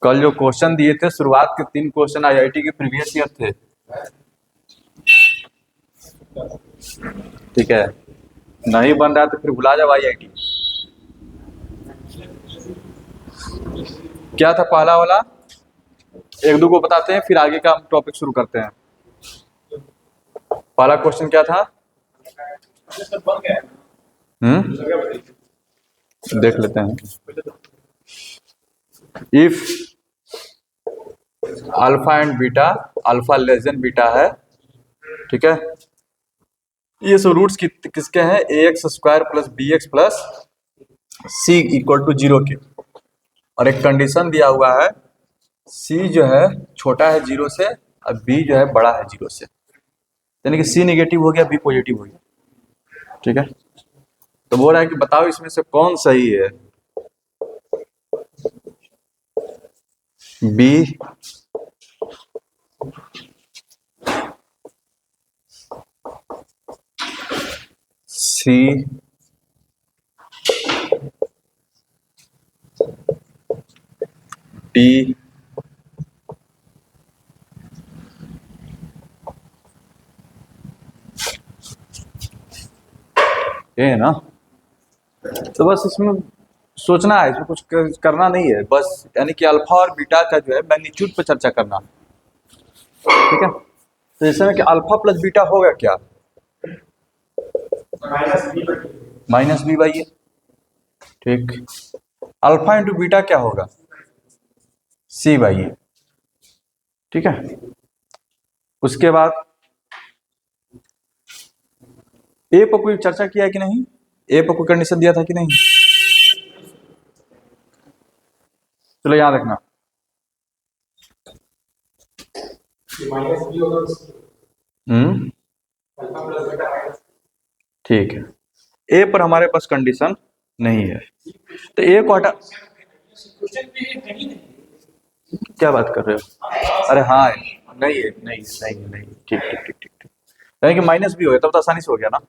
कल जो क्वेश्चन दिए थे, शुरुआत के 3 क्वेश्चन आईआईटी के प्रीवियस ईयर थे। ठीक है, नहीं बन रहा तो फिर बुला जाओ आईआईटी। क्या था पहला वाला, एक दो को बताते हैं फिर आगे का हम टॉपिक शुरू करते हैं। पहला क्वेश्चन क्या था? देख लेते हैं। If alpha and beta, alpha less than beta है, ठीक है, ये सब रूट्स किसके हैं? ax square plus B x plus C equal to 0 के। और एक कंडीशन दिया हुआ है, c जो है छोटा है 0 से और b जो है बड़ा है 0 से, यानी कि c नेगेटिव हो गया, b पॉजिटिव हो गया। ठीक है, तो बोल रहा है कि बताओ इसमें से कौन सही है? b c d ये है ना। तो बस इसमें सोचना है, इसमें कुछ करना नहीं है, बस यानी कि अल्फा और बीटा का जो है मैग्नीट्यूड पर चर्चा करना। ठीक है, तो इसमें कि अल्फा प्लस बीटा होगा क्या? माइनस बी बाई ए। ठीक, अल्फा इंटू बीटा क्या होगा? सी बाई ए। ठीक है, उसके बाद ए पर कोई चर्चा किया है कि नहीं? ए पर कोई कंडीशन दिया था कि नहीं? चलो याद रखना। ठीक है, ए पर हमारे पास कंडीशन नहीं है, तो ए को हटा। क्या बात कर रहे हो? अरे हाँ, नहीं है, नहीं नहीं नहीं, ठीक ठीक ठीक ठीक ठीक, यानी कि माइनस भी हो गया, तब तो आसानी से हो गया ना,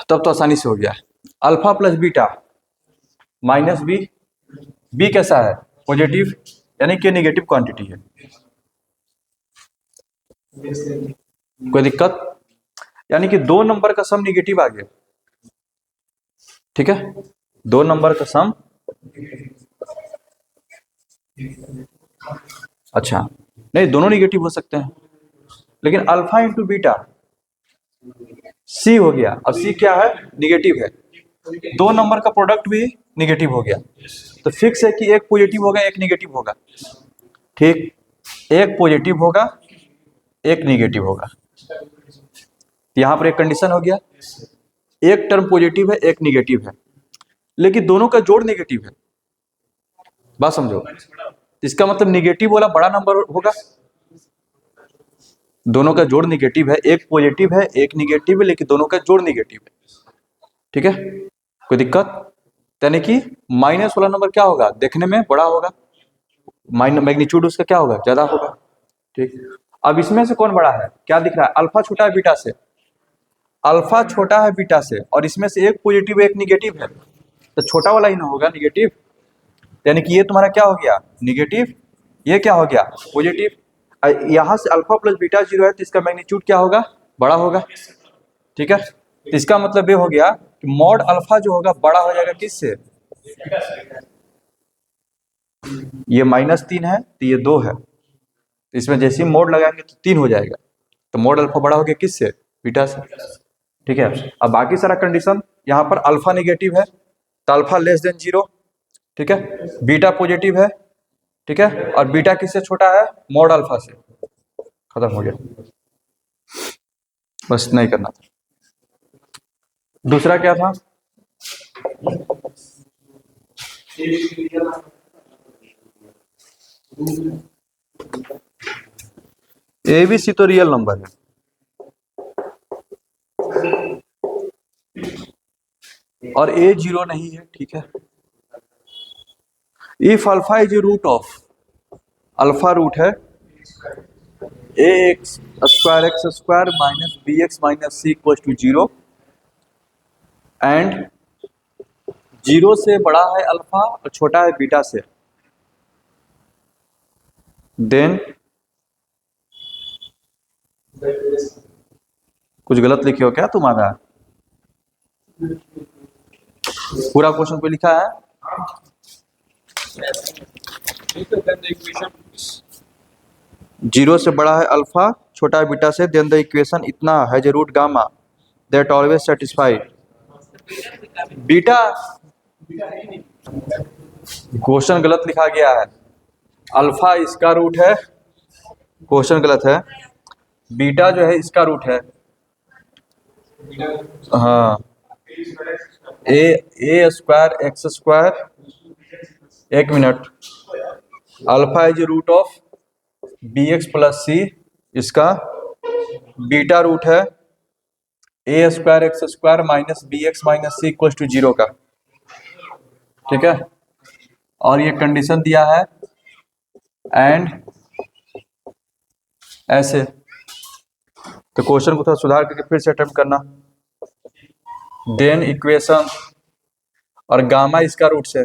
तब तो आसानी से हो गया। Alpha plus beta minus B, B कैसा है? पॉजिटिव, यानी कि नेगेटिव क्वांटिटी है। कोई दिक्कत? यानी कि 2 नंबर का सम निगेटिव आ गया। ठीक है, 2 नंबर का सम, अच्छा नहीं, दोनों निगेटिव हो सकते हैं, लेकिन अल्फा इंटू बीटा सी हो गया, अब सी क्या है? निगेटिव है, 2 नंबर का प्रोडक्ट भी निगेटिव हो गया, तो फिक्स है कि एक पॉजिटिव होगा एक निगेटिव होगा। ठीक, एक पॉजिटिव होगा एक निगेटिव होगा, यहां पर एक कंडीशन हो गया, एक टर्म पॉजिटिव है एक निगेटिव है, लेकिन दोनों का जोड़ निगेटिव है। बात समझो, इसका मतलब निगेटिव वाला बड़ा नंबर होगा, दोनों का जोड़ निगेटिव है, एक पॉजिटिव है एक निगेटिव है, लेकिन दोनों का जोड़ निगेटिव है। ठीक है, कोई दिक्कत? यानी कि माइनस वाला नंबर क्या होगा? देखने में बड़ा होगा, मैग्नीट्यूड उसका क्या होगा? ज्यादा होगा। ठीक, अब इसमें से कौन बड़ा है? क्या दिख रहा है? अल्फा छोटा है बीटा से, अल्फा छोटा है बीटा से, और इसमें से एक पॉजिटिव एक निगेटिव है, तो छोटा वाला ही ना होगा निगेटिव, यानी कि ये तुम्हारा क्या हो गया? निगेटिव, ये क्या हो गया? पॉजिटिव। यहां से अल्फा प्लस बीटा 0 है, तो इसका मैग्नीट्यूड क्या होगा? बड़ा होगा। ठीक है, तो इसका मतलब ये हो गया कि मॉड अल्फा जो होगा बड़ा हो जाएगा किससे? ये -3 है तो ये 2 है, तो इसमें जैसे ही मोड लगाएंगे तो 3 हो जाएगा, तो मोड अल्फा बड़ा हो गया किससे? बीटा से। ठीक है, अब बाकी सारा कंडीशन, यहाँ पर अल्फा नेगेटिव है तो अल्फा लेस देन 0, ठीक है, बीटा पॉजिटिव है, ठीक है, और बीटा किससे छोटा है? मोड अल्फा से। खत्म हो गया, बस नहीं करना था। दूसरा क्या था? ए बी सी तो रियल नंबर है, और ए 0 नहीं है। ठीक है, if alpha is a root of, alpha root है A X square minus B X minus C equal to 0, and 0 से बड़ा है अल्फा और छोटा है बीटा से, देन कुछ गलत लिखे हो क्या तुम्हारा? पूरा क्वेश्चन पे लिखा है। जीरो से बड़ा है अल्फा, छोटा है बीटा से, देन द इक्वेशन इतना has a root gamma that always satisfied beta. Question गलत लिखा गया है, अल्फा इसका रूट है, क्वेश्चन गलत है, बीटा जो है इसका रूट है। हाँ, ए स्क्वायर एक्स स्क्वायर, एक minute, alpha is root of B x plus C, इसका बीटा रूट है A square X square minus B X minus C equal to zero का। ठीक है, और ये कंडीशन दिया है एंड ऐसे। तो क्वेश्चन को थोड़ा सुधार करके फिर से अटेम्प्ट करना। देन इक्वेशन और गामा इसका रूट से,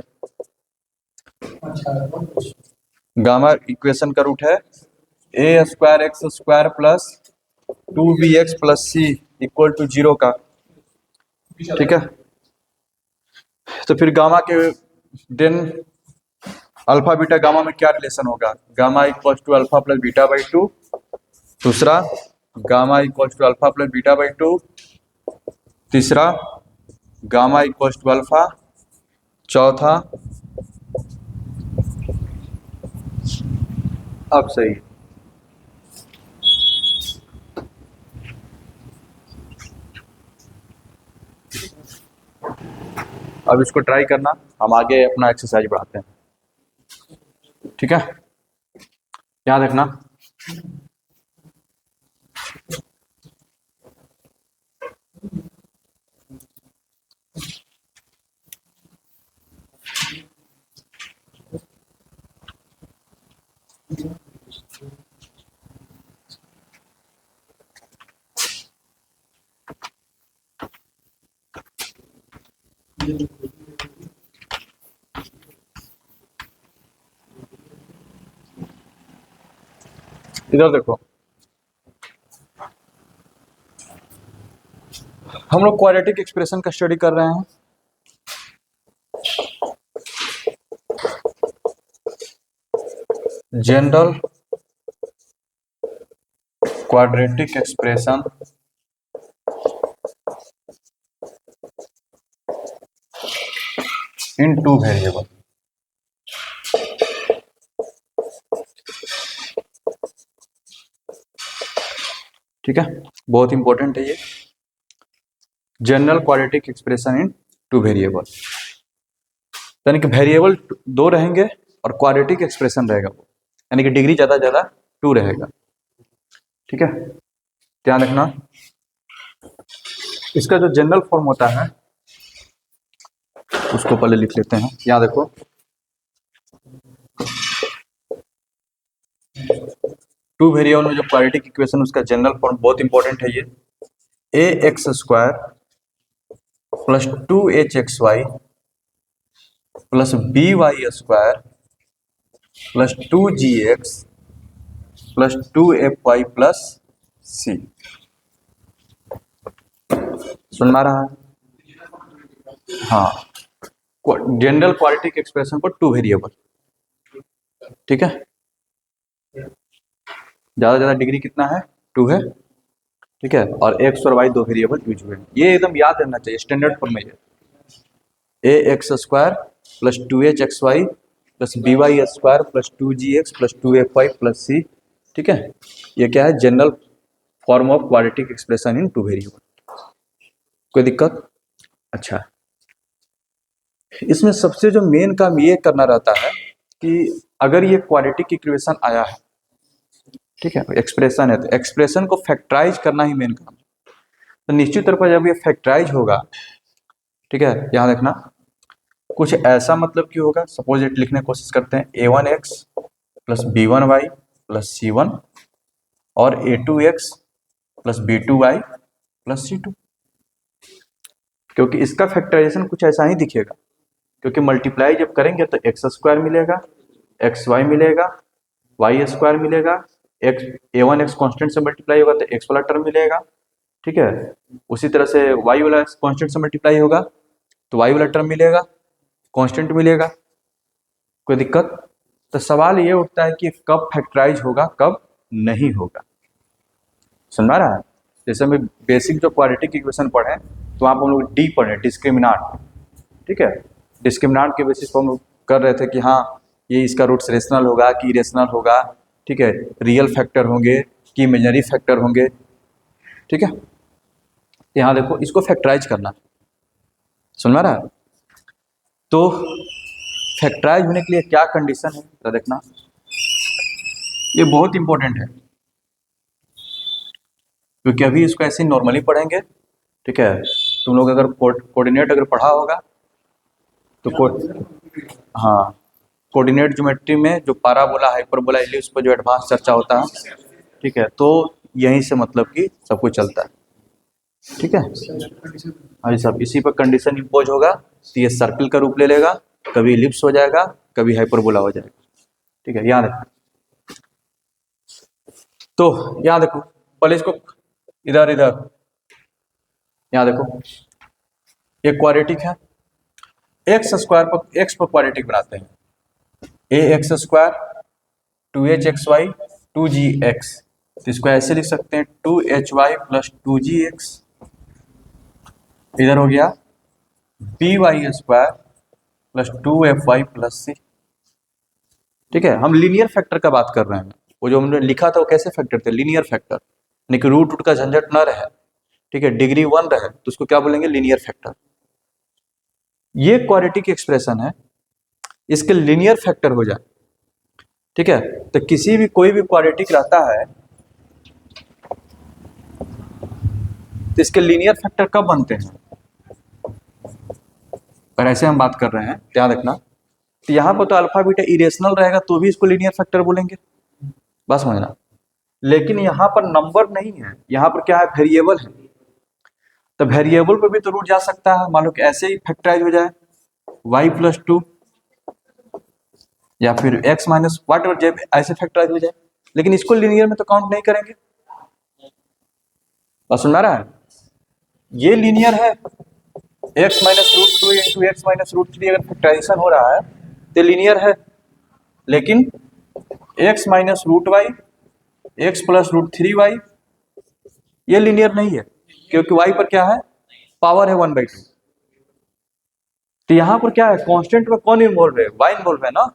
गामा इक्वेशन का रूट है A square X square plus 2bx plus C equal to zero का। ठीक है, तो फिर गामा के देन अल्फा बीटा गामा में क्या रिलेशन होगा? Gamma equal to alpha plus beta by two, दूसरा gamma equal to alpha plus beta by two, तीसरा गामा इक्वल टू अल्फा, चौथा अब सही। अब इसको ट्राई करना, हम आगे अपना एक्सरसाइज बढ़ाते हैं। ठीक है, याद रखना। इधर देखो, हम लोग क्वाड्रेटिक एक्सप्रेशन का स्टडी कर रहे हैं। General quadratic expression in two variable. ठीक है, बहुत इंपॉर्टेंट है ये, general quadratic expression in two variable, यानी कि वेरिएबल दो रहेंगे और क्वाड्रेटिक एक्सप्रेशन रहेगा वो, यानी कि डिग्री ज्यादा ज्यादा टू रहेगा। ठीक है, ध्यान रखना। इसका जो जनरल फॉर्म होता है उसको पहले लिख लेते हैं। यहाँ देखो, टू वेरिएबल में जो क्वाड्रेटिक इक्वेशन उसका जनरल फॉर्म बहुत इंपॉर्टेंट है ये, A X square plus 2hxy plus by square plus 2gx plus 2fy plus C. सुन में रहा है? हाँ, जनरल क्वाड्रेटिक एक्सप्रेशन पर टू वेरिएबल। ठीक है, ज्यादा ज्यादा डिग्री कितना है? टू है। ठीक है, और एक्स और वाई दो वेरिएबल यूज हुए हैं, ये एकदम याद रहना चाहिए, स्टैंडर्ड फॉर्म में A X square plus 2hxy plus by square plus 2gx plus 2fy plus C. ठीक है, ये क्या है? General form of quadratic expression in two variable. कोई दिक्कत? अच्छा, इसमें सबसे जो मेन काम ये करना रहता है कि अगर ये क्वाड्रेटिक इक्वेशन आया है, ठीक है, एक्सप्रेशन है, तो एक्सप्रेशन को फैक्टराइज करना ही मेन काम है। तो निश्चित तौर पर जब ये फैक्टराइज होगा, ठीक है, यहाँ देखना, कुछ ऐसा मतलब कि होगा, सपोज इट लिखने की कोशिश करते हैं, a1x plus b1y plus c1 और a2x plus b2y plus c2, क्योंकि इसका फैक्टराइजेशन कुछ ऐसा ही दिखेगा, क्योंकि मल्टीप्लाई जब करेंगे तो एक्स स्क्वायर मिलेगा, एक्स वाई मिलेगा वाई स्क्वायर मिलेगा, एक्स a1 x कॉन्स्टेंट से मल्टीप्लाई होगा तो x वाला टर्म मिलेगा, ठीक है। उसी तरह से y वाला कॉन्स्टेंट से मल्टीप्लाई होगा तो y वाला टर्म मिलेगा, कांस्टेंट मिलेगा। कोई दिक्कत? तो सवाल ये उठता है कि कब फैक्टराइज होगा, कब नहीं होगा। समझ रहा है? जैसे हम बेसिक जो क्वाड्रेटिक इक्वेशन पढ़े तो वहाँ पर हम लोग डी पढ़े, डिस्क्रिमिनांट, ठीक है। डिस्क्रिमिनांट के बेसिस पर हम लोग कर रहे थे कि हाँ ये इसका रूट्स रेशनल होगा कि इरेशनल होगा, ठीक है, रियल फैक्टर होंगे कि इमेजिनरी फैक्टर होंगे, ठीक है। यहाँ देखो इसको फैक्टराइज करना, समझ रहा है? तो फैक्टराइज होने के लिए क्या कंडीशन है तो देखना, ये बहुत इंपॉर्टेंट है क्योंकि अभी इसको ऐसे नॉर्मली पढ़ेंगे, ठीक है। तुम लोग अगर कोऑर्डिनेट अगर पढ़ा होगा तो हाँ, कोऑर्डिनेट ज्योमेट्री में जो पाराबोला हाइपरबोला इलिप्स पर जो एडवांस चर्चा होता है, ठीक है, तो यहीं से मतलब कि सब कुछ चलता है, ठीक है। हाँ सब इसी पर कंडीशन इम्पोज होगा तो ये सर्कल का रूप ले लेगा, कभी इलिप्स हो जाएगा, कभी हाइपरबोला हो जाएगा, ठीक है। यहाँ देखो, तो यहाँ देखो पहले इसको इधर इधर, यहाँ देखो एक क्वाड्रेटिक है, एक्स स्क्वायर पर एक्स पर क्वाड्रेटिक बनाते हैं, A X square 2h xy 2gx, तो इसको ऐसे लिख सकते हैं 2hy प्लस 2gx। इधर हो गया by square plus 2fy plus c, ठीक है। हम लीनियर फैक्टर का बात कर रहे हैं, वो जो हमने लिखा था वो कैसे फैक्टर थे, लीनियर फैक्टर, यानी कि रूट का झंझट न रहे, ठीक है, डिग्री 1 रहे तो उसको क्या बोलेंगे, लीनियर फैक्टर। ये क्वाड्रेटिक एक्सप्रेशन है, इसके लीनियर फैक्टर हो जाए, ठीक है, तो किसी भी कोई भी क्वाड्रेटिक रहता है तो इसके लीनियर फैक्टर कब बनते हैं, पर ऐसे हम बात कर रहे हैं ध्यान रखना। तो यहाँ पर तो अल्फा बीटा इरेशनल रहेगा तो भी इसको लीनियर फैक्टर बोलेंगे, बस समझना। लेकिन यहाँ पर नंबर नहीं है, यहाँ पर क्या है, वेरिएबल है, तो वेरिएबल पे भी तो रूट जा सकता है, मान लो कि ऐसे ही फैक्टराइज हो जाए y प्लस 2 या फिर x माइनस वाट एवर, जब ऐसे फैक्टराइज हो जाए, लेकिन इसको लीनियर में तो काउंट नहीं करेंगे, बस सुन रहा है? ये लीनियर है, x minus root 2 into x minus root 3 अगर फैक्टराइजेशन हो रहा है तो लीनियर है, लेकिन x minus root y x plus root 3y ये लीनियर नहीं है, क्योंकि y पर क्या है, पावर है 1/2। तो यहां पर क्या है, कांस्टेंट में कौन इन्वॉल्व है, y इन्वॉल्व है ना,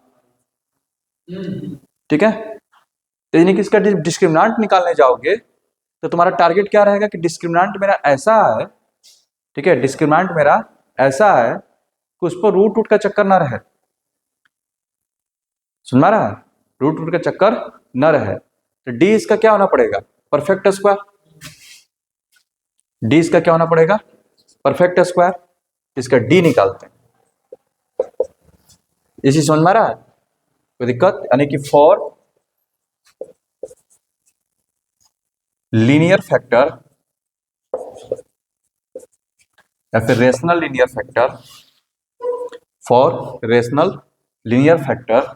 ठीक है। तो यानी कि इसका डिस्क्रिमिनांट निकालने जाओगे तो तुम्हारा टारगेट क्या रहेगा कि डिस्क्रिमिनांट मेरा ऐसा है, ठीक है, डिस्क्रिमिनांट मेरा ऐसा है कि उस पर रूट रूट का चक्कर ना रहे, सुन रहा है, रूट रूट का चक्कर न रहे। तो डी इसका क्या होना पड़ेगा, परफेक्ट स्क्वायर, डी इसका क्या होना पड़ेगा, परफेक्ट स्क्वायर, इसका डी निकालते हैं, इसी समझ में आ रहा है, कोई दिक्कत? यानी कि फॉर लीनियर फैक्टर या फिर rational linear factor, for rational linear factor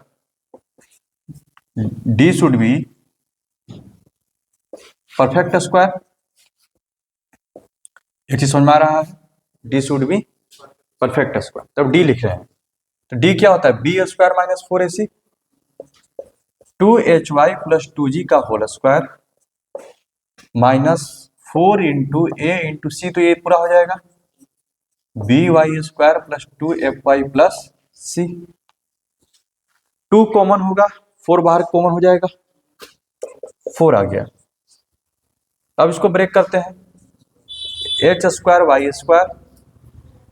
D should be perfect square, एक चीज समझ में आ रहा है, D should be perfect square, तब डी लिख रहे हैं। तो डी क्या होता है, B square minus 4ac 2hy plus 2g का whole square minus 4 into A into C, तो ये पूरा हो जाएगा B Y square plus 2fy plus C, 2 common होगा, 4 बाहर कॉमन हो जाएगा, 4 आ गया। अब इसको ब्रेक करते हैं, H square y square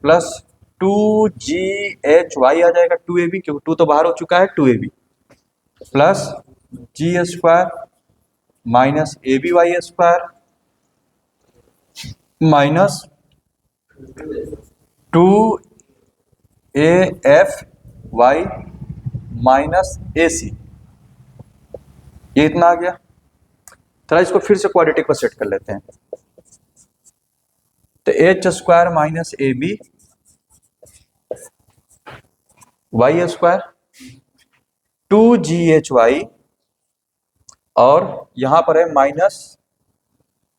plus 2ghy आ जाएगा 2ab, क्योंकि 2 तो बाहर हो चुका है, 2ab plus G square minus A B Y square minus 2af minus A C, ये इतना आ गया। थोड़ा इसको फिर से क्वाड्रेटिक पर सेट कर लेते हैं, तो H square minus A B Y square 2ghy और यहां पर है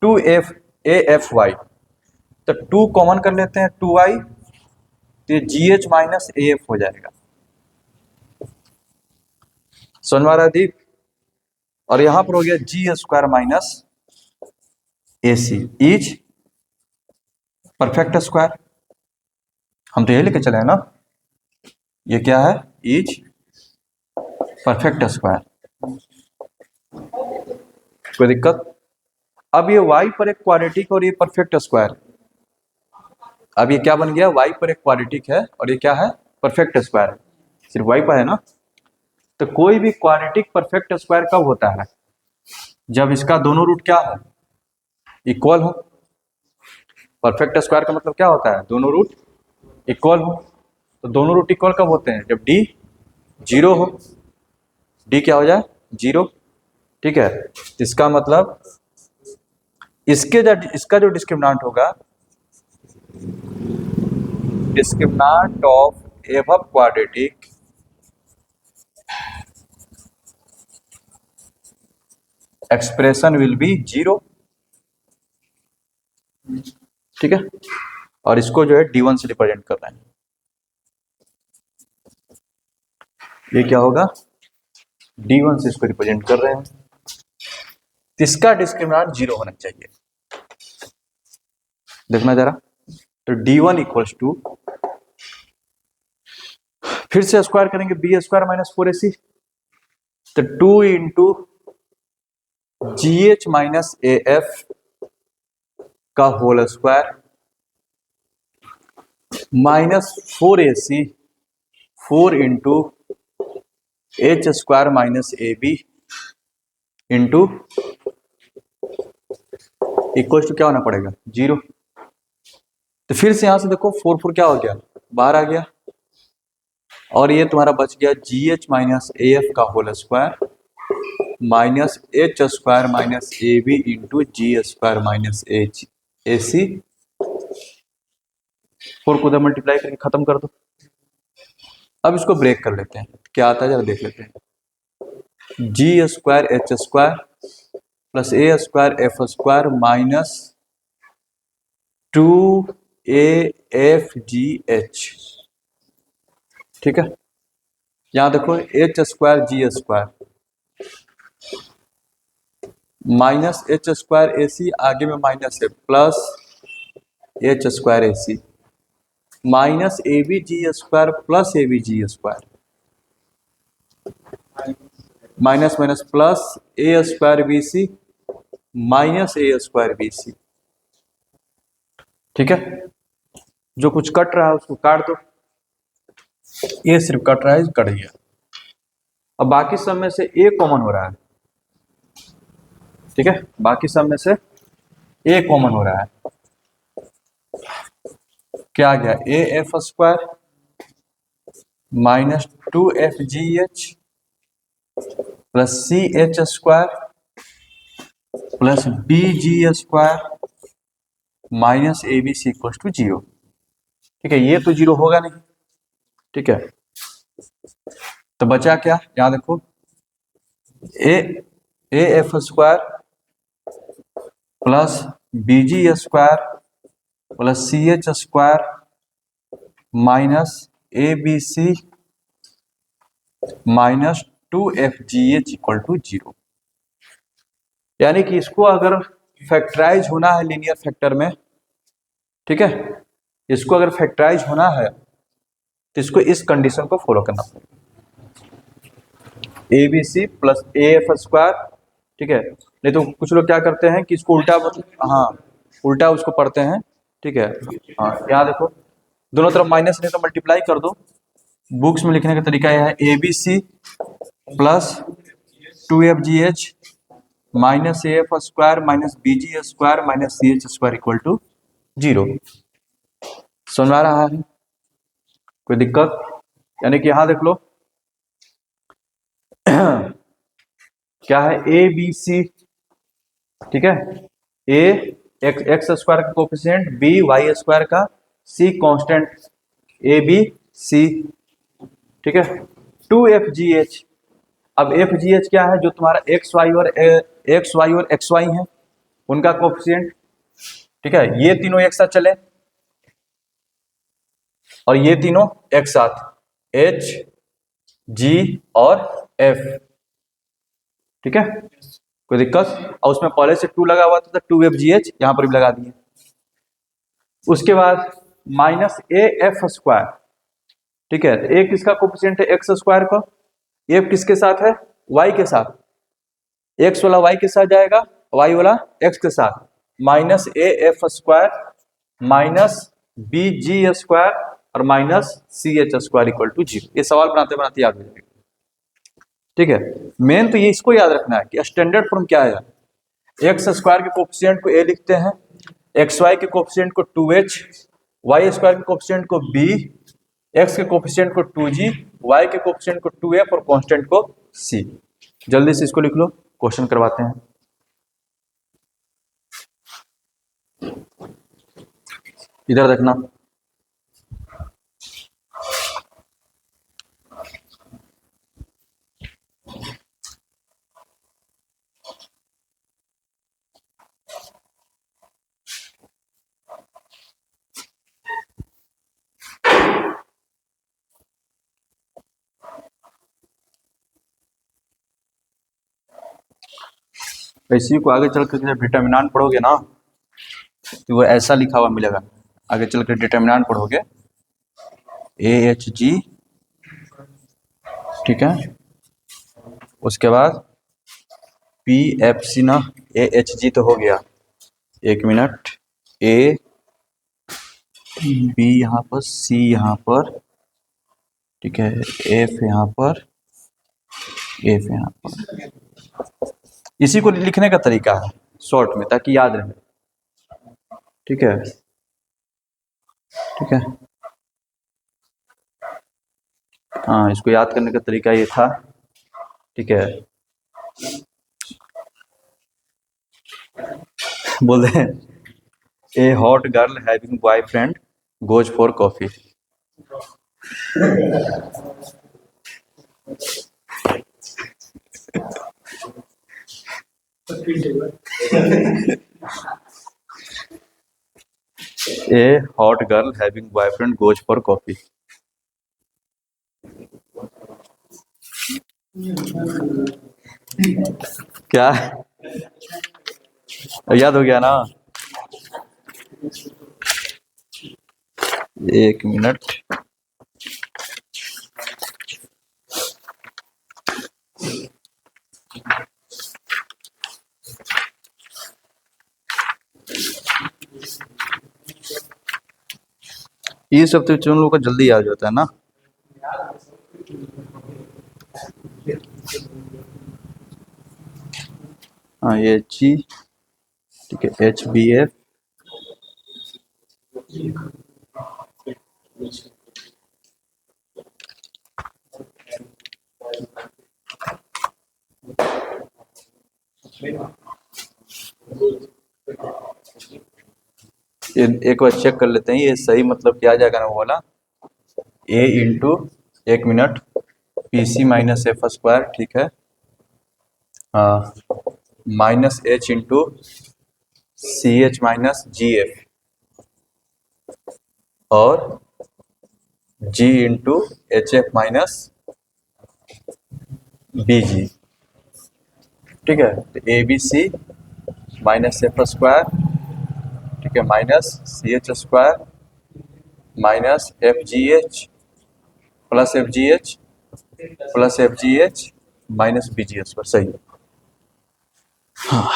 -2f तो 2 कॉमन कर लेते हैं, 2i, तो ये GH माइनस AF हो जाएगा। समझ में आ रहा है दीप? और यहां पर हो गया G² minus AC is perfect square. हम तो यही लेके चले हैं ना, ये क्या है, इज परफेक्ट स्क्वायर। कोई दिक्कत? अब ये y पर एक क्वाड्रेटिक और ये परफेक्ट स्क्वायर, अब ये क्या बन गया, y पर एक क्वाड्रेटिक है और ये क्या है, परफेक्ट स्क्वायर है, सिर्फ y पर है ना। तो कोई भी क्वाड्रेटिक परफेक्ट स्क्वायर कब होता है, जब इसका दोनों रूट क्या हो, इक्वल हो। परफेक्ट स्क्वायर का मतलब क्या होता है, दोनों रूट इक्वल हो। तो दोनों रूट इक्वल कब होते हैं, जब d 0 हो, d क्या हो जाए, 0। ठीक है, इसका मतलब इसका जो डिस्क्रिमिनांट होगा, discriminant of above quadratic expression will be 0। ठीक है, और इसको जो है D1 से रिप्रेजेंट कर रहे हैं। ये क्या होगा, D1 से इसको रिप्रेजेंट कर रहे हैं, इसका डिस्क्रिमिनांट 0 होना चाहिए। देखना जरा, तो D1 इक्वल्स टू, फिर से स्क्वायर करेंगे, B² माइनस 4AC, तो 2 इंटू GH माइनस AF का whole square minus 4AC 4 into H² minus AB into equal to क्या होना पड़ेगा, 0। तो फिर से यहां से देखो 4 क्या हो गया, बाहर आ गया, और ये तुम्हारा बच गया GH माइनस AF का whole square minus H² minus AB into G² minus AC। 4 को उधर मल्टीप्लाई करके खत्म कर दो। अब इसको ब्रेक कर लेते हैं, क्या आता है जरा देख लेते हैं। G² H² plus A² F² minus 2AFGH। ठीक है, यहां देखो H² G² minus H² AC, आगे में माइनस है, plus H² AC minus ABG² plus ABG², minus minus plus A² BC minus A² BC। ठीक है, जो कुछ कट रहा है उसको काट दो, ये सिर्फ कट रहा है, कट गया। अब बाकी सब में से A कॉमन हो रहा है। ठीक है, बाकी सब में से A कॉमन हो रहा है, क्या आ गया, AF² minus 2FGH plus CH² plus BG² minus ABC equal to 0। ठीक है, ये तो 0 होगा नहीं। ठीक है, तो बचा क्या, यहां देखो AF² plus BG² plus CH² minus ABC minus 2FGH equal to 0। यानी कि इसको अगर फैक्टराइज होना है लीनियर फैक्टर में, ठीक है, इसको अगर फैक्टराइज होना है तो इसको इस कंडीशन को फॉलो करना पड़ेगा, ABC प्लस AF²। ठीक है, नहीं तो कुछ लोग क्या करते हैं कि इसको उल्टा, हाँ उल्टा उसको पढ़ते हैं। ठीक है, हाँ यहाँ देखो दोनों तरफ माइनस नहीं तो मल्टीप्लाई कर दो। बुक्स में लिखने का तरीका यह है, ABC plus 2FGH minus AF² minus BG² minus CH² equal to 0। समझ आ रहा है, कोई दिक्कत? यानी कि यहां देख लो क्या है, ABC। ठीक है, A x² का कोफिशिएंट, B y² का, C कांस्टेंट ABC। ठीक है, 2FGH अब एफ जी एच क्या है, जो तुम्हारा एक्स वाई और एक्स वाई है उनका कोफिशिएंट, ठीक है, ये तीनों एक साथ चले और ये तीनों एक साथ, एच जी और एफ, ठीक है, कोई दिक्कत। और उसमें पहले से 2 लगा हुआ था, 2 एफ जी एच यहां पर भी लगा दिए। उसके बाद माइनस ए एफ स्क्वायर, ठीक है, ए किसका कोफिशिएंट है, एक्स स्क्वायर का, एफ किसके साथ है, वाई के साथ, एक्स वाला वाई के साथ जाएगा, वाई वाला एक्स के साथ, minus A F square minus B G square और minus C H square equal to 0। ये सवाल बनाते बनाते याद हो जाएगा, ठीक है। मेन तो ये इसको याद रखना है कि स्टैंडर्ड फॉर्म क्या है, एक्स स्क्वायर के कोफिशिएंट को ए लिखते हैं, एक्स वाई के कोफिशिएंट को 2h, वाई स्क्वायर के कोफिशिएंट को b, एक्स के कोफिशिएंट को 2g, वाई के कोफिशिएंट को 2f और कांस्टेंट को c। जल्दी से इसको लिख लो, क्वेश्चन करवाते हैं। इधर देखना, इसी को आगे चल कर जब डिटर्मिनेंट पढ़ोगे ना तो वो ऐसा लिखा हुआ मिलेगा, आगे चल कर डिटर्मिनेंट पढ़ोगे ए एच जी, ठीक है, उसके बाद पी एफ सी ना, ए एच जी तो हो गया, एक मिनट, ए बी यहाँ पर, सी यहाँ पर, ठीक है, एफ यहाँ पर, एफ यहाँ पर। इसी को लिखने का तरीका है शॉर्ट में ताकि याद रहे, ठीक है, ठीक है। हाँ, इसको याद करने का तरीका ये था, ठीक है। बोल रहे हैं ए hot girl having boyfriend goes for coffee. A hot girl having boyfriend goes for coffee. क्या याद हो गया ना, एक मिनट, ये सब तो तुम लोगों को जल्दी याद जाता है ना। हाँ, ये जी, ठीक है, एच बी एफ, एक बार चेक कर लेते हैं ये सही मतलब क्या आ जाएगा ना, वो वाला ए इंटू, एक minute, P C minus F square, ठीक है, हाँ, minus H into C H minus G F और G into H F minus B G, ठीक है, तो A B C minus F square, ठीक है, minus C H square minus F G H plus F G H plus F G H minus B G H पर, सही है। हाँ,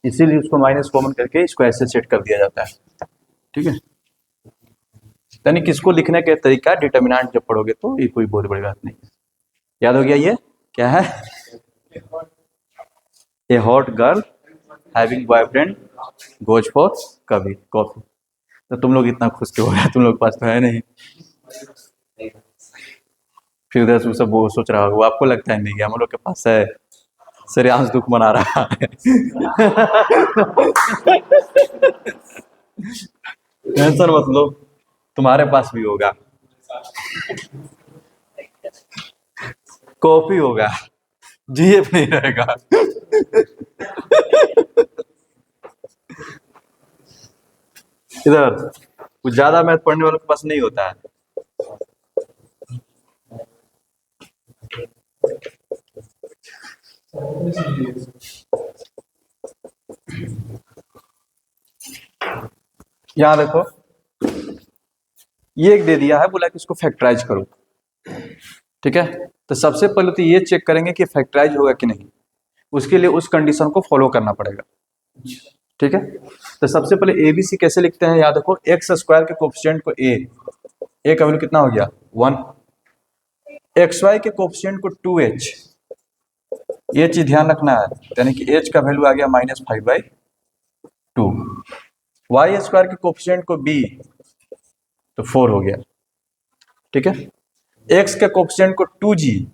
इसीलिए उसको माइनस कॉमन करके इसको ऐसे सेट कर दिया जाता है, ठीक है। यानी किसको लिखने का तरीका डिटर्मिनेंट जब पढ़ोगे तो ये कोई बहुत बड़ी बात नहीं है। याद हो गया, ये क्या है, ए hot girl having boyfriend goes for coffee. तो तुम लोग इतना खुश क्यों हो रहे, तुम लोग के पास तो है नहीं, फिर उधर से सब वो सोच रहा होगा, वो आपको लगता है नहीं, हम लोग के पास है, श्रेयांश दुख मना रहा है। टेंशन मत लो, तुम्हारे पास भी होगा, कॉफी होगा, जीएफ नहीं रहेगा। इधर कुछ ज्यादा मैथ पढ़ने वालों के पास नहीं होता है। यहां देखो, ये एक दे दिया है, बोला कि इसको फैक्टराइज करो। ठीक है, तो सबसे पहले तो ये चेक करेंगे कि फैक्टराइज होगा कि नहीं, उसके लिए उस कंडीशन को फॉलो करना पड़ेगा। ठीक है, तो सबसे पहले एबीसी कैसे लिखते हैं, याद रखो, एक्स स्क्वायर के कोफिशिएंट को ए का वैल्यू कितना हो गया 1, एक्स वाई के कोफिशिएंट को 2h, ये चीज ध्यान रखना है, यानी कि h का वैल्यू आ गया -5/2, वाई स्क्वायर के कोफिशिएंट को b तो 4 हो गया। ठीक है, x के कोफिशिएंट को 2g,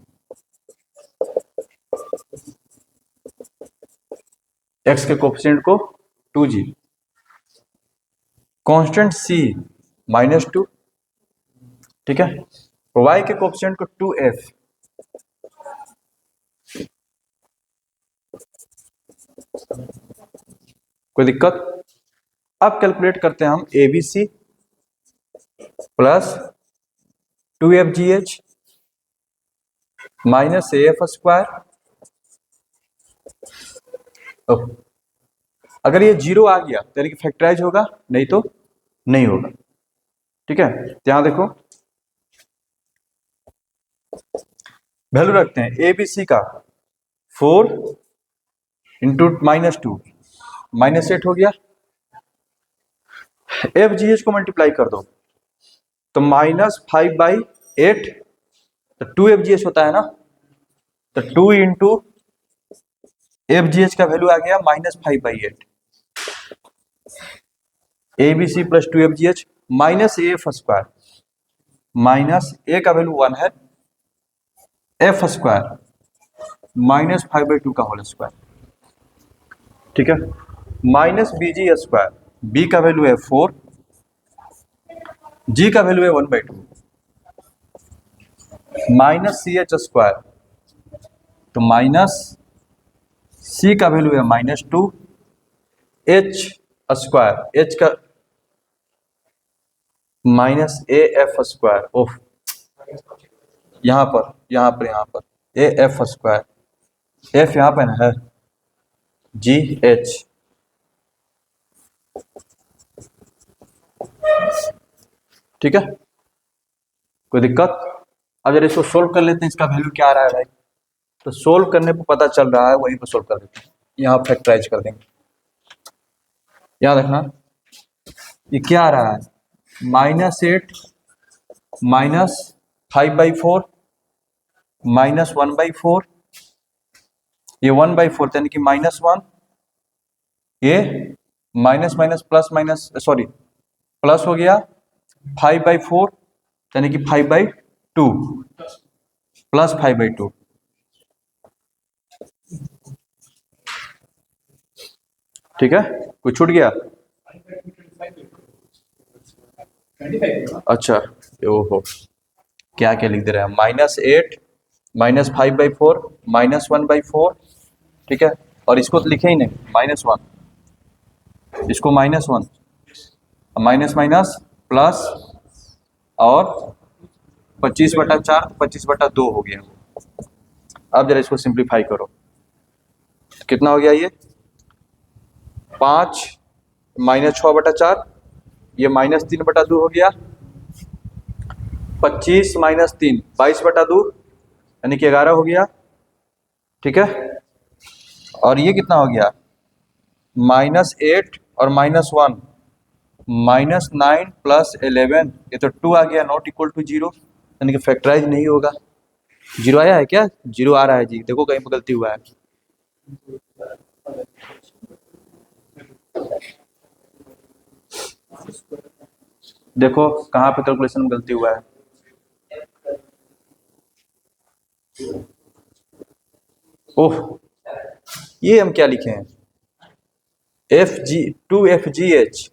x के कोफिशिएंट को 2g, कांस्टेंट c -2। ठीक है, y के कोफिशिएंट को 2f, कोई दिक्कत? अब कैलकुलेट करते हैं हम ABC plus 2FGH minus AF square. अगर ये 0 आ गया तो यानी कि फैक्टराइज होगा, नहीं तो नहीं होगा। ठीक है, यहां देखो, वैल्यू रखते हैं ABC का 4 इंटू -2 -8 हो गया, FGH को मल्टीप्लाई कर दो तो -5/8, तो 2FGH होता है ना, तो 2 इंटू FGH का वैल्यू आ गया -5/8, ABC plus 2FGH minus AF स्क्वायर, माइनस ए का वैल्यू 1 है, F स्क्वायर -5/2 का होल स्क्वायर। ठीक है, माइनस BG स्क्वायर, B का वैल्यू है 4, G का वैल्यू है 1/2, माइनस CH स्क्वायर, तो माइनस C का वैल्यू है -2, H स्क्वायर, H का माइनस AF स्क्वायर, ओह यहाँ पर AF स्क्वायर, F यहाँ पे ना है, GH। ठीक है, कोई दिक्कत? अब जरा इसको सोल्व कर लेते हैं, इसका वैल्यू क्या आ रहा है भाई, तो सोल्व करने पर पता चल रहा है, वहीं पर सोल्व कर देते हैं, यहाँ फैक्टराइज कर देंगे। याद रखना, ये क्या आ रहा है, -8 -5/4 -1/4, ये 1/4 यानी कि -1, ये minus minus plus minus sorry plus हो गया 5/4 यानी कि 5/2 प्लस 5/2। ठीक है, कुछ छूट गया? अच्छा, ओहो, क्या क्या लिख दे रहे हैं, -8 -5/4 -1/4। ठीक है, और इसको तो लिखे ही नहीं, -1, इसको -1, माइनस माइनस प्लस, और 25/4 25/2 हो गया। अब जरा इसको सिंप्लीफाई करो, कितना हो गया ये 5 -6/4, ये -3/2 हो गया, 25 -3 22/2 यानी कि 11 हो गया। ठीक है, और ये कितना हो गया -8 और -1 -9 प्लस 11, ये तो 2 आ गया, नॉट इक्वल टू 0, यानी कि फैक्टराइज नहीं होगा। 0 आया है क्या? 0 आ रहा है जी, देखो कहीं पर गलती हुआ है। देखो कहाँ पे कैलकुलेशन में गलती हुआ है। ओह, ये हम क्या लिखे हैं, FG 2FGH,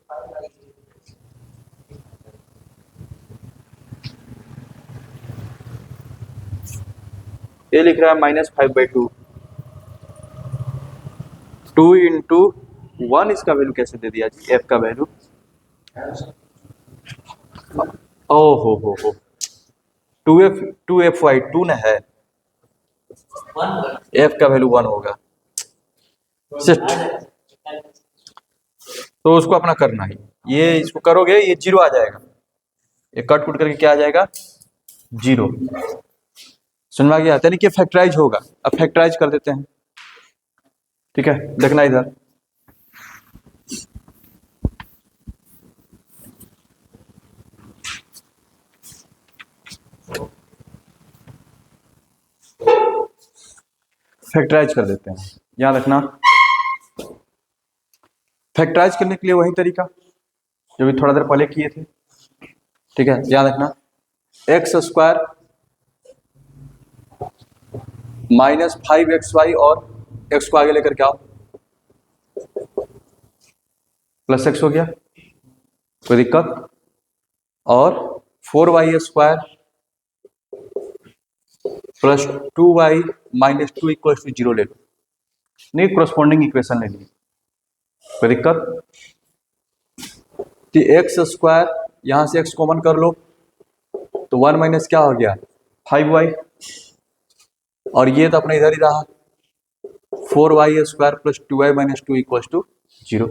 ये लिख रहा है -5/2, 2 इंटू 1 इसका वैल्यू कैसे दे दिया जी, एफ का वैल्यू, ओ हो 2f टू न है, एफ का वैल्यू 1 होगा। शिट, तो उसको अपना करना है, ये इसको करोगे ये 0 आ जाएगा, ये कट कुट करके क्या आ जाएगा 0। समझ में आ गया, यानी कि फैक्टराइज होगा। अब फैक्टराइज कर देते हैं, ठीक है, देखना इधर, फैक्टराइज कर देते हैं, याद रखना फैक्टराइज करने के लिए वही तरीका जो भी थोड़ा देर पहले किए थे, ठीक है, याद रखना एक्स स्क्वायर माइनस 5xy और x को आगे लेकर के आओ, प्लस x हो गया, कोई दिक्कत, और 4y² plus 2y minus 2 equal to 0 ले लो, नहीं कोरस्पॉन्डिंग इक्वेशन ले ली, कोई दिक्कत, कि x² यहां से x कॉमन कर लो तो 1 माइनस क्या हो गया 5y, और ये तो अपने इधर ही रहा 4y² plus 2y minus 2 equal to 0,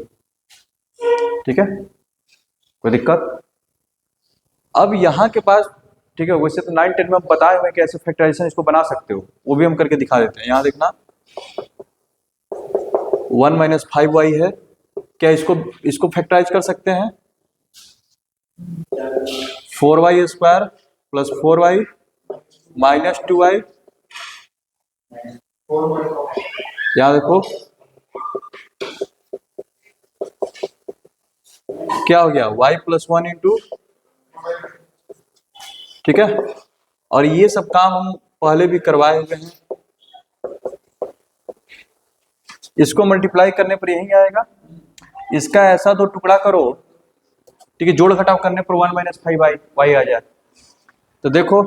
ठीक है, कोई दिक्कत। अब यहाँ के पास, ठीक है, वैसे तो 9, 10 में हम बताए हुए कैसे फैक्टराइजेशन इसको बना सकते हो, वो भी हम करके दिखा देते हैं। यहाँ देखना 1 माइनस 5y है, क्या इसको फैक्टराइज कर सकते हैं, 4y² plus 4y minus 2y, यहाँ देखो क्या हो गया y प्लस 1 इंटू, ठीक है, और ये सब काम हम पहले भी करवाए हुए हैं, इसको मल्टीप्लाई करने पर यही आएगा, इसका ऐसा तो टुकड़ा करो, ठीक है, जोड़ घटाव करने पर 1 माइनस 5y आ जाए, तो देखो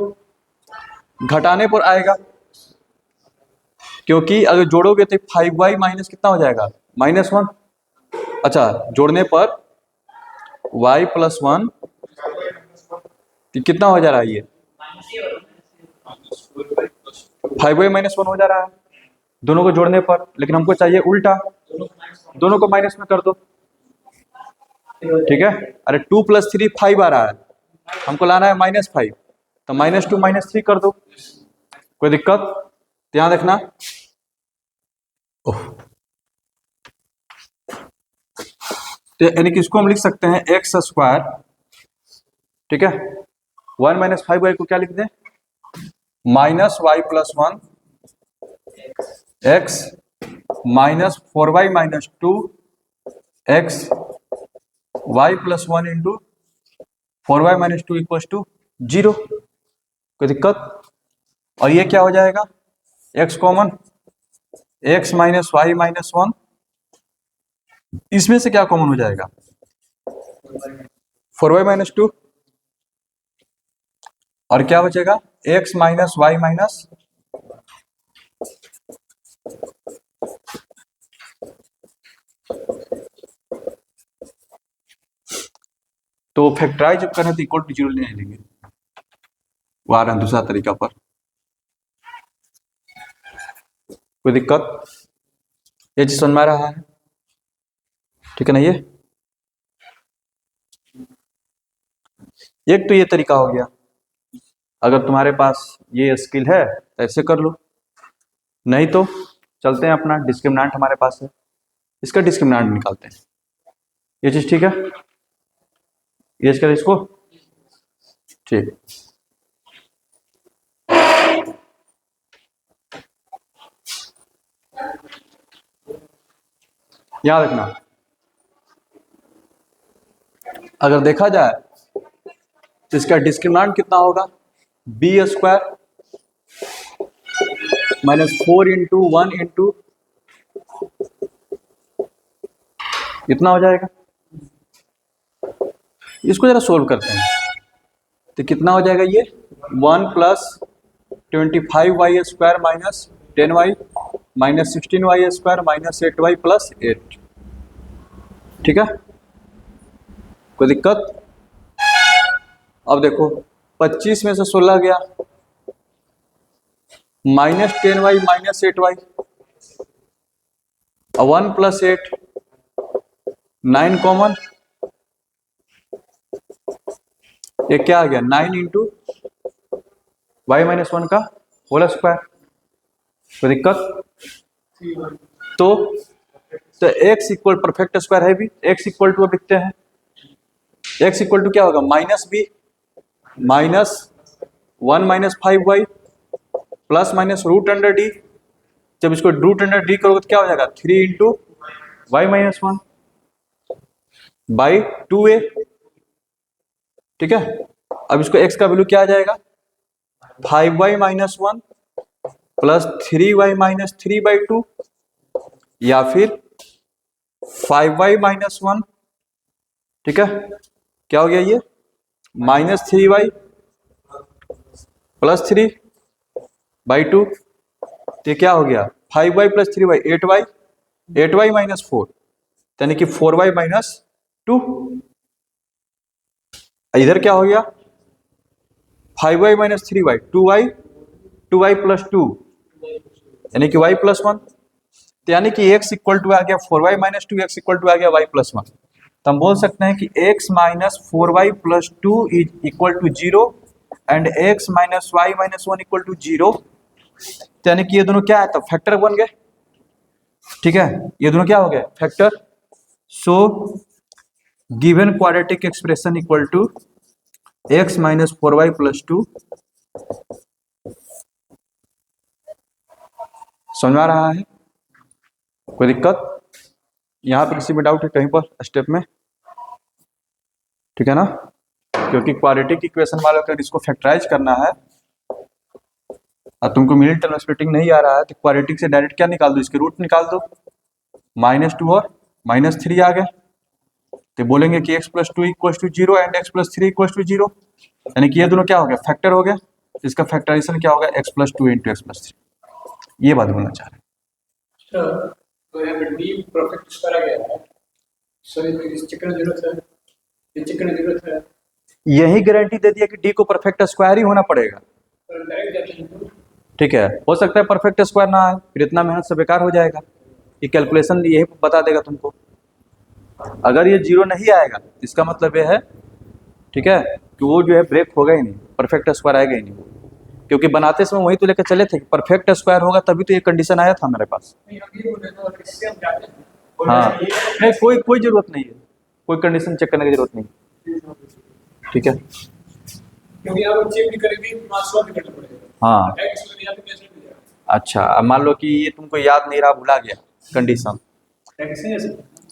घटाने पर आएगा, क्योंकि अगर जोड़ोगे तो 5y माइनस कितना हो जाएगा -1, अच्छा जोड़ने पर y प्लस 1 कितना हो जा रहा है, ये 5y माइनस 1 हो जा रहा है दोनों को जोड़ने पर, लेकिन हमको चाहिए उल्टा, दोनों को माइनस में कर दो, ठीक है, अरे 2 प्लस 3 5 आ रहा है, हमको लाना है -5, तो -2 -3 कर दो, कोई दिक्कत, ध्यान रखना। तो यानी कि इसको हम लिख सकते हैं x², ठीक है, 1 माइनस 5y को क्या लिख दें minus y plus 1 x minus 4y minus 2 x y plus 1 into 4y minus 2 equal to 0, कोई दिक्कत, और ये क्या हो जाएगा x common, x minus y minus 1, इसमें से क्या कॉमन हो जाएगा 4y माइनस 2, और क्या बचेगा x माइनस y माइनस, तो फैक्टराइज जब करना तो इक्वल टू 0 ले लेंगे, वो आ रहा है दूसरा तरीका पर, कोई दिक्कत, ये चीज समझ में आ रहा है, ठीक है ना, ये एक तो ये तरीका हो गया, अगर तुम्हारे पास ये स्किल है तो ऐसे कर लो, नहीं तो चलते हैं अपना डिस्क्रिमिनेंट हमारे पास है, इसका डिस्क्रिमिनेंट निकालते हैं, ये चीज ठीक है, ये कर इसको, ठीक, याद रखना अगर देखा जाए तो इसका डिस्क्रिमिनेंट कितना होगा b² माइनस 4 इंटू 1 इंटू कितना हो जाएगा, इसको जरा सोल्व करते हैं, तो कितना हो जाएगा ये 1 plus 25y² minus 10y -16y² -8y + 8। ठीक है, कोई दिक्कत? अब देखो 25 में से 16 गया, -10y -8y, 1 + 8, 9 कॉमन, ये क्या आ गया 9 इंटू y-1 का होल स्क्वायर। कोई दिक्कत? तो x इक्वल परफेक्ट स्क्वायर है भी, x इक्वल टू अब लिखते हैं, x इक्वल टू क्या होगा -b -1 - 5y ± √d। जब इसको √d करोगे तो क्या हो जाएगा 3 इंटू y-1 बाई 2a। ठीक है, अब इसको x का वैल्यू क्या आ जाएगा 5y-1 + 3y-3/2 या फिर 5y-1। ठीक है, क्या हो गया ये -3y + 3/2, तो क्या हो गया 5y + 3y 8y, 8y - 4 यानी कि 4y - 2। इधर क्या हो गया 5y - 3y 2y, 2y + 2 यानी कि y + 1, तो यानी कि x इक्वल टू आ गया 4y - 2, x इक्वल टू आ गया y + 1। तो हम बोल सकते हैं कि x - 4y + 2 equal to 0 and x - y - 1 equal to 0। तो यानी कि ये दोनों क्या है, तो फैक्टर बन गए। ठीक है, ये दोनों क्या हो गए factor. So given quadratic expression equal to x - 4y + 2। समझ में आ रहा है? कोई दिक्कत यहाँ पे किसी में डाउट है कहीं पर स्टेप में? ठीक है ना, क्योंकि क्वाड्रेटिक इक्वेशन वाला अगर इसको फैक्टराइज करना है और तुमको मिडिल टर्म स्प्लिटिंग नहीं आ रहा है तो क्वाड्रेटिक से डायरेक्ट क्या निकाल दो, इसके रूट निकाल दो। -2 और -3 आ गए तो बोलेंगे कि x + 2 = 0 एंड x + 3 = 0, यानी कि ये दोनों क्या हो गया फैक्टर हो गया। इसका फैक्टराइजेशन क्या होगा x + 2 × x + 3। ये बात बोलना चाह रहे हैं। तो यहाँ पे d परफेक्ट स्क्वायर आ गया है, सो इस चक्कर में जरूरत है, इस चक्कर में जरूरत है, यही गारंटी दे दिया कि d को परफेक्ट स्क्वायर ही होना पड़ेगा। तो डायरेक्ट जाते हैं। ठीक है, हो सकता है परफेक्ट स्क्वायर ना आए, फिर इतना मेहनत से बेकार हो जाएगा। ये कैलकुलेशन यही बता देगा तुमको। अगर ये 0 नहीं आएगा इसका मतलब ये है, ठीक है, कि वो जो है ब्रेक होगा ही नहीं, परफेक्ट स्क्वायर आएगा ही नहीं, क्योंकि बनाते समय वही तो लेकर चले थे कि परफेक्ट स्क्वायर होगा तभी तो ये कंडीशन आया था मेरे पास। नहीं, हम ये बोल रहे थे और इससे हम जाते हैं। हाँ, नहीं कोई जरूरत नहीं है, कोई कंडीशन चेक करने की जरूरत नहीं। ठीक है, क्योंकि आप चेक भी करेंगे मास्टर भी करना पड़ेगा। हाँ एक्स में या तो कैसे भी जाएगा। अच्छा, अब मान लो कि ये तुमको याद नहीं रहा, भुला गया कंडीशन। कैसे ऐसे?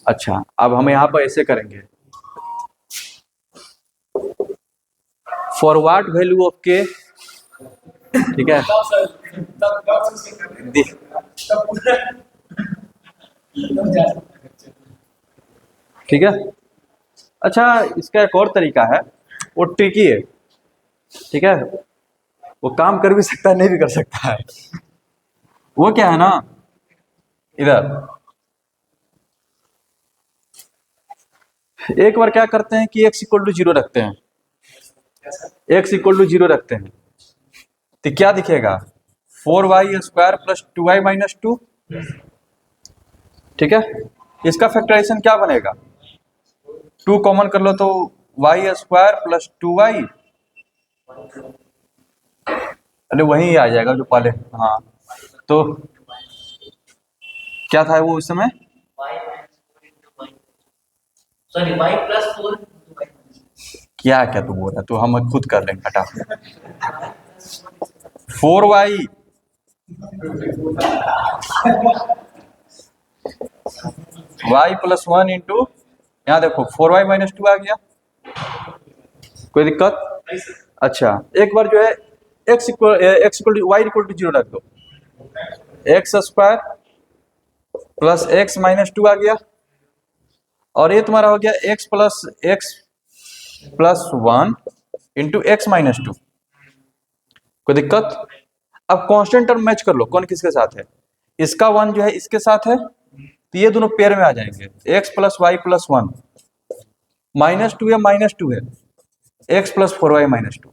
अच्छा, अब हम यहाँ पर ऐसे करेंगे, फॉरवर्ड वैल्यू ऑफ के, ठीक है, तब से कर रहे हैं। तब पूरा तब जा सकते हैं। ठीक है। अच्छा, इसका एक और तरीका है, वो ट्रिकी है। ठीक है, वो काम कर भी सकता है नहीं भी कर सकता है। वो क्या है ना, इधर एक बार क्या करते हैं कि x = 0 रखते हैं, x = 0 रखते हैं तो क्या दिखेगा 4y² + 2y - 2। ठीक है, इसका फैक्टराइजेशन क्या बनेगा, 2 कॉमन कर लो तो y² + 2y, अरे वही आ जाएगा जो पहले। हाँ, तो क्या था वो उस समय, सॉरी y + 4 क्या क्या तू बोल रहा, तो हम खुद कर लेंगे हटा। 4y + 1 इंटू, यहाँ देखो 4y - 2 आ गया, कोई दिक्कत? अच्छा, एक बार जो है x = y = 0 रख दो, x² + x - 2 आ गया, और ये तुम्हारा हो गया x + x + 1 इंटू x - 2। कोई दिक्कत? अब कांस्टेंट टर्म मैच कर लो कौन किसके साथ है, इसका 1 जो है इसके साथ है, तो ये दोनों पेयर में आ जाएंगे। x प्लस वाई प्लस 1 -2 या -2 है, x प्लस 4y -2,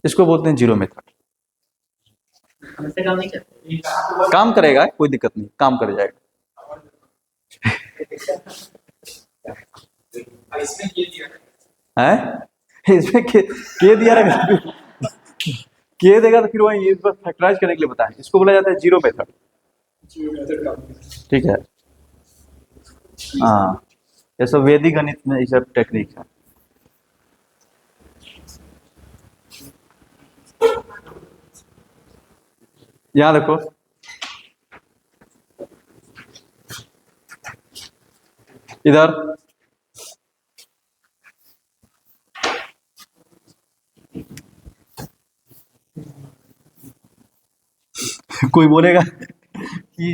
इसको बोलते हैं जीरो मेथड। हमसे काम नहीं करते। काम करेगा, कोई दिक्कत नहीं, काम कर जाएगा। इसमें ये दिया है इसमें के दिया रहेगा, के देगा तो फिर वही इस पर फैक्टराइज करने के लिए बताएं, इसको बोला जाता है जीरो मेथड। ठीक है, हाँ, ये सब वैदिक गणित में ये सब टेक्निक है। यहाँ देखो, इधर कोई बोलेगा कि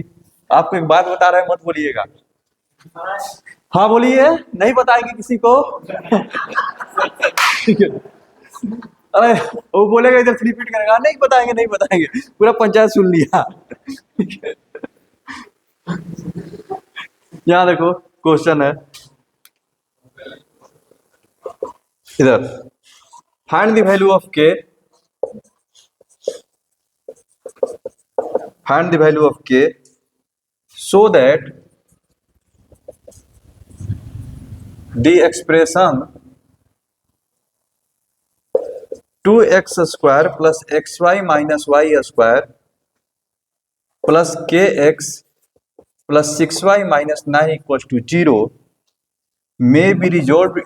आपको एक बात बता रहे हैं, मत बोलिएगा। हाँ बोलिए, नहीं बताएंगे किसी को। ठीक है, अरे वो बोलेगा इधर से रिपीट करेगा, नहीं बताएंगे नहीं बताएंगे, पूरा पंचायत सुन लिया। यहाँ देखो क्वेश्चन है, इधर फाइंड द वैल्यू ऑफ के, find the value of k so that the expression 2x square plus xy minus y square plus kx plus 6y minus 9 equals to 0 may be resolved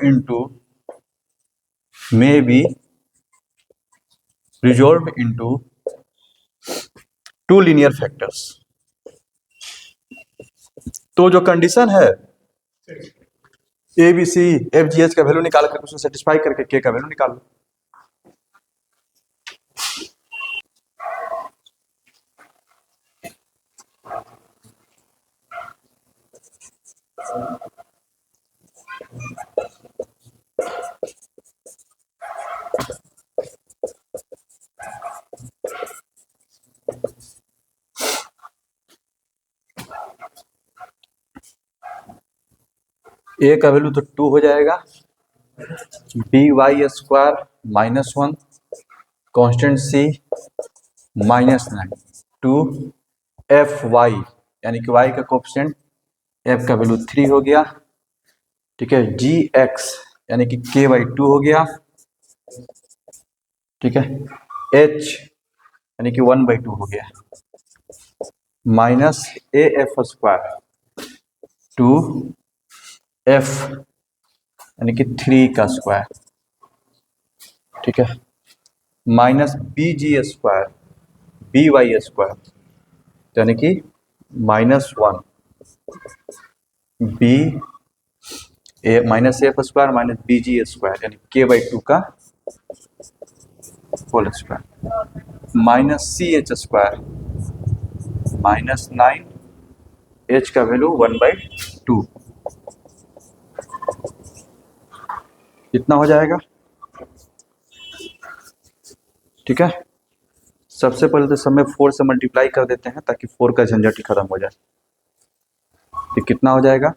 into two linear factors. तो जो condition है A B C F G H का value निकाल करके उसको satisfy करके के का वैल्यू निकाल लो। ए का वैल्यू तो 2 हो जाएगा, B Y square -1 constant C -9 two F y यानी कि वाई का कोफिशिएंट एफ का वैल्यू 3 हो गया। ठीक है, जी एक्स यानी कि के बाई 2 हो गया। ठीक है, एच यानी कि 1/2 हो गया, minus A F square to F यानी कि 3 का स्क्वायर। ठीक है, minus B G square B Y square यानी कि -1 B A minus F square minus B G square यानी के बाई 2 का whole square, minus C H square -9 H का वैल्यू 1/2, इतना हो जाएगा। ठीक है, सबसे पहले तो सब में 4 से मल्टीप्लाई कर देते हैं ताकि 4 का झंझट ही खत्म हो जाए। तो कितना हो जाएगा,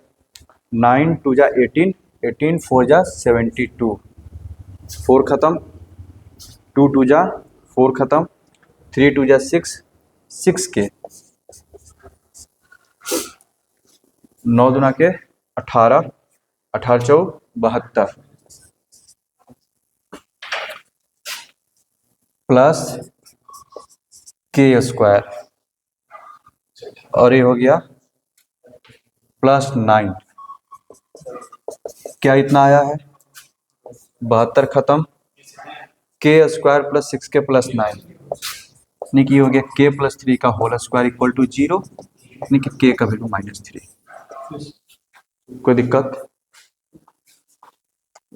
9 2 जा 18, 18 4 जा 72, 4 खत्म, 2 2 जा 4 खत्म, 3 2 जा 6, 6 के 9 दूना के 18, 18 चौ 72 प्लस के स्क्वायर और ये हो गया +9, क्या इतना आया है 72 खत्म, के स्क्वायर प्लस 6 के प्लस 9 यानी कि हो गया के प्लस 3 का होल स्क्वायर इक्वल टू 0 यानी कि के का वैल्यू -3। कोई दिक्कत?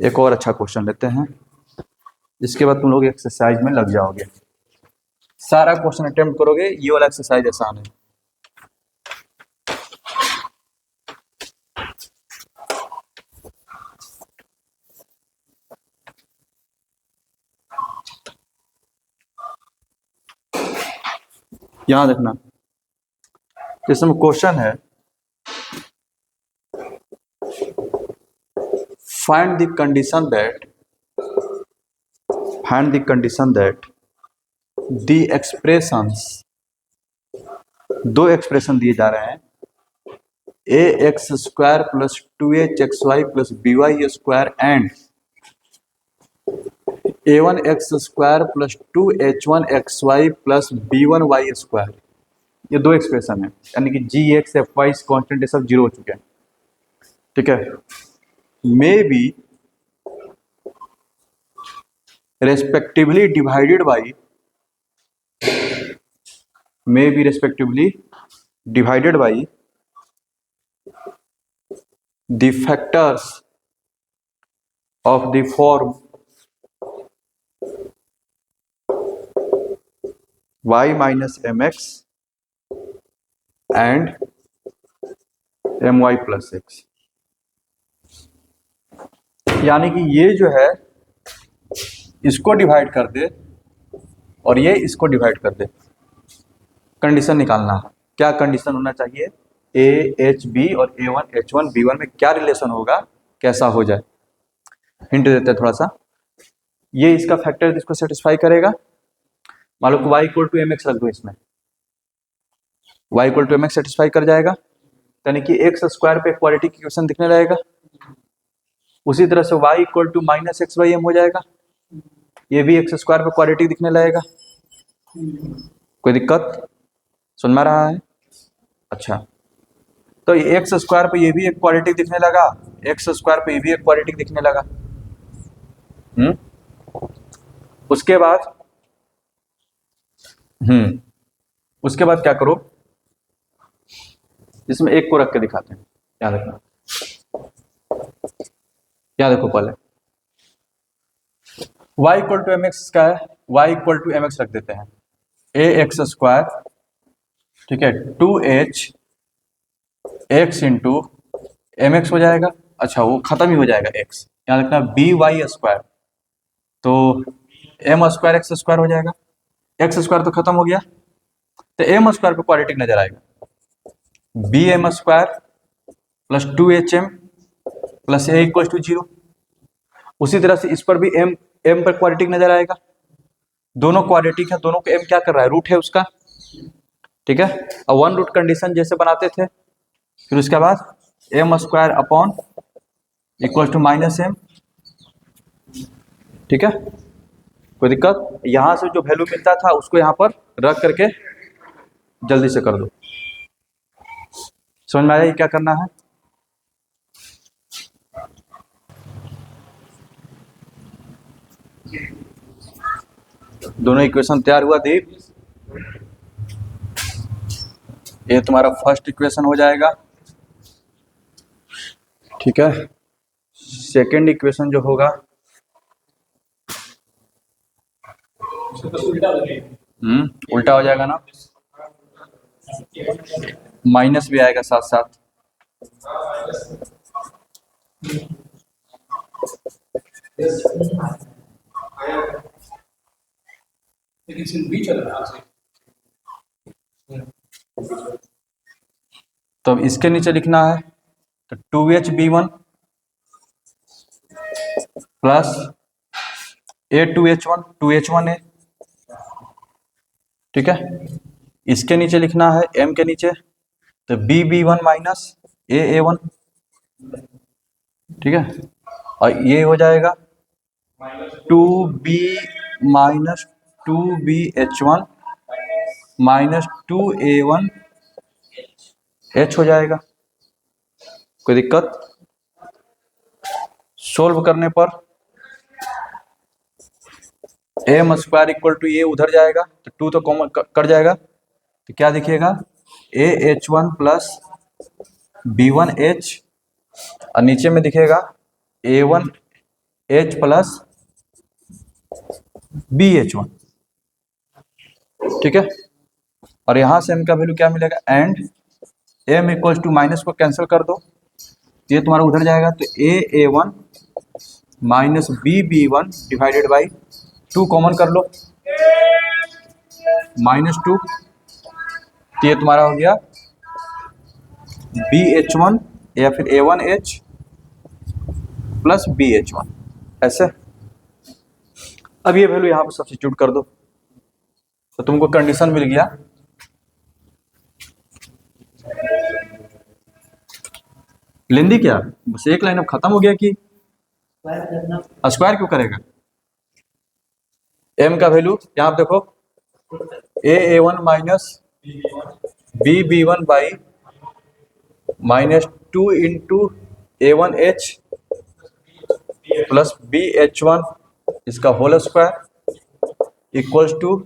एक और अच्छा क्वेश्चन लेते हैं, इसके बाद तुम लोग एक्सरसाइज में लग जाओगे, सारा क्वेश्चन अटेम्प्ट करोगे, ये वाला एक्सरसाइज आसान है। यहां देखना, इसमें क्वेश्चन है find the condition that the expressions, दो एक्सप्रेशन दिए जा रहे हैं, A X square plus 2h(xy) plus by square and a1x square plus 2h1xy plus b1y square, ये दो एक्सप्रेशन है, यानी कि G X F Y constant ये सब जीरो हो चुके हैं। ठीक है, may be respectively divided by the factors of the form y minus mx and my plus x, यानी कि ये जो है इसको डिवाइड कर दे और ये इसको डिवाइड कर दे। कंडीशन निकालना है, क्या कंडीशन होना चाहिए, ए एच बी और A1 H1 B1 में क्या रिलेशन होगा, कैसा हो जाए। हिंट देते हैं थोड़ा सा, ये इसका फैक्टर इसको सेटिस्फाई करेगा। मान लो y इक्वल टू mx रख दो, इसमें y equal to mx satisfy कर जाएगा, यानी कि एक्स स्क्वायर पे क्वाड्रेटिक इक्वेशन दिखने लगेगा। उसी तरह से y equal to minus x by m हो जाएगा, ये भी एक्स स्क्वायर पे क्वाड्रेटिक दिखने लगेगा। कोई दिक्कत सुन में रहा है? अच्छा, तो एक्स स्क्वायर पे ये भी एक क्वाड्रेटिक दिखने लगा, एक्स स्क्वायर पे ये भी एक क्वाड्रेटिक दिखने लगा। उसके बाद क्या करो, इसमें एक को रख के दिखाते हैं, याद रखना। क्या देखो, पहले y equal to m x का है, y equal to m x रख देते हैं, ए एक्स स्क्वायर, ठीक है, 2h x into M x हो जाएगा। अच्छा, वो खत्म ही हो जाएगा x, यहाँ रखना बी वाई स्क्वायर, तो एम स्क्वायर एक्स स्क्वायर हो जाएगा, एक्स स्क्वायर तो खत्म हो गया, तो एम स्क्वायर पे क्वाड्रेटिक नजर आएगा, B m square plus 2hm plus a equal to 0। उसी तरह से इस पर भी एम पर क्वाड्रेटिक नजर आएगा, दोनों क्वाड्रेटिक है, दोनों को एम क्या कर रहा है, रूट है उसका। ठीक है, अब वन रूट कंडीशन जैसे बनाते थे, फिर उसके बाद m square upon equal to minus m. ठीक है, कोई दिक्कत? यहां से जो वैल्यू मिलता था उसको यहां पर रख करके जल्दी से कर दो। समझ में आया क्या करना है? दोनों इक्वेशन तैयार हुआ दीप, ये तुम्हारा फर्स्ट इक्वेशन हो जाएगा। ठीक है, सेकंड इक्वेशन जो होगा उल्टा हो जाएगा ना, माइनस भी आएगा साथ साथ। तो अब इसके नीचे लिखना है, तो 2hb1 प्लस a2h1 2h1a। ठीक है, इसके नीचे लिखना है m के नीचे, तो bb1 माइनस aa1। ठीक है, और ये हो जाएगा 2b minus 2bh1 minus 2a1 h हो जाएगा। कोई दिक्कत? सोल्व करने पर एम स्क्वायर इक्वल टू ये उधर जाएगा, तो 2 तो कॉमन कर जाएगा, तो क्या दिखेगा, AH1 प्लस B1H, और नीचे में दिखेगा A1H प्लस BH1। ठीक है, और यहां से m का वैल्यू क्या मिलेगा, and m equal to minus को कैंसिल कर दो, ये तुम्हारा उधर जाएगा, तो A1 minus B1 divided by 2 common कर लो, -2 तो ये तुम्हारा हो गया BH1 या फिर A1H प्लस BH1 ऐसे। अब ये वैल्यू यहाँ पर सब्स्टिट्यूट कर दो तो तुमको कंडीशन मिल गया लेंदी क्या, बस एक लाइन अब खत्म हो गया कि स्क्वायर क्यों करेगा। m का वैल्यू यहाँ पे देखो A1 minus B1 by -2 into A1H plus BH1 इसका whole square equals to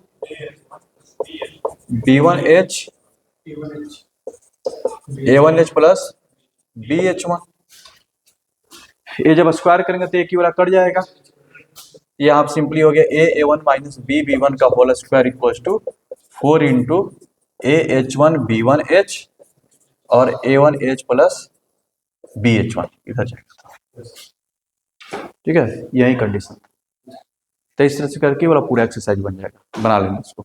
B1H A1H plus BH1। ये जब स्क्वायर करेंगे तो एक ही वाला कट जाएगा, ये आप सिंपली हो गया A1 माइनस B1 का whole square equals to 4 into AH1 B1H और A1H प्लस BH1 इधर जाएगा। ठीक है, यही कंडीशन। तो इस तरह से करके वाला पूरा एक्सरसाइज बन जाएगा, बना लेना इसको।